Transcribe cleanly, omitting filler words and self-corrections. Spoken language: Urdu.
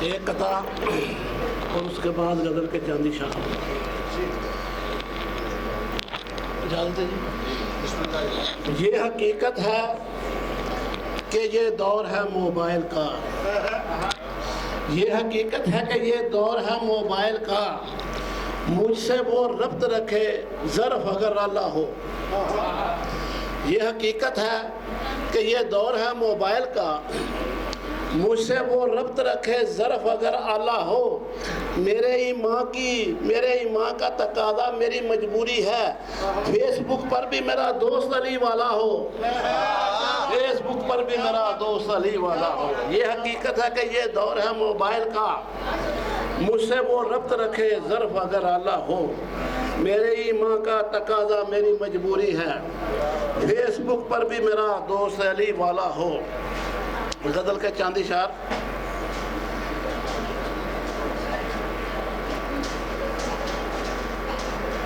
ایک قطع اور اس کے بعد غزل کے چاندی شاہ. اجازت ہے جی. یہ حقیقت ہے کہ یہ دور ہے موبائل کا. یہ حقیقت ہے کہ یہ دور ہے موبائل کا. مجھ سے وہ ربط رکھے ظرف اگر اعلیٰ ہو. یہ حقیقت ہے کہ یہ دور ہے موبائل کا. مجھ سے وہ ربط رکھے ظرف اگر اعلیٰ ہو. میرے ایمان کا تقاضا میری مجبوری ہے. فیس بک پر بھی میرا دوست علی والا ہو. فیس بک پر بھی میرا دوست علی والا ہو. یہ حقیقت ہے کہ یہ دور ہے موبائل کا. مجھ سے وہ ربط رکھے ظرف اگر اعلیٰ ہو. میرے ایمان کا تقاضا میری مجبوری ہے. فیس بک پر بھی میرا دوست علی والا ہو. غزل کے چاندی شار.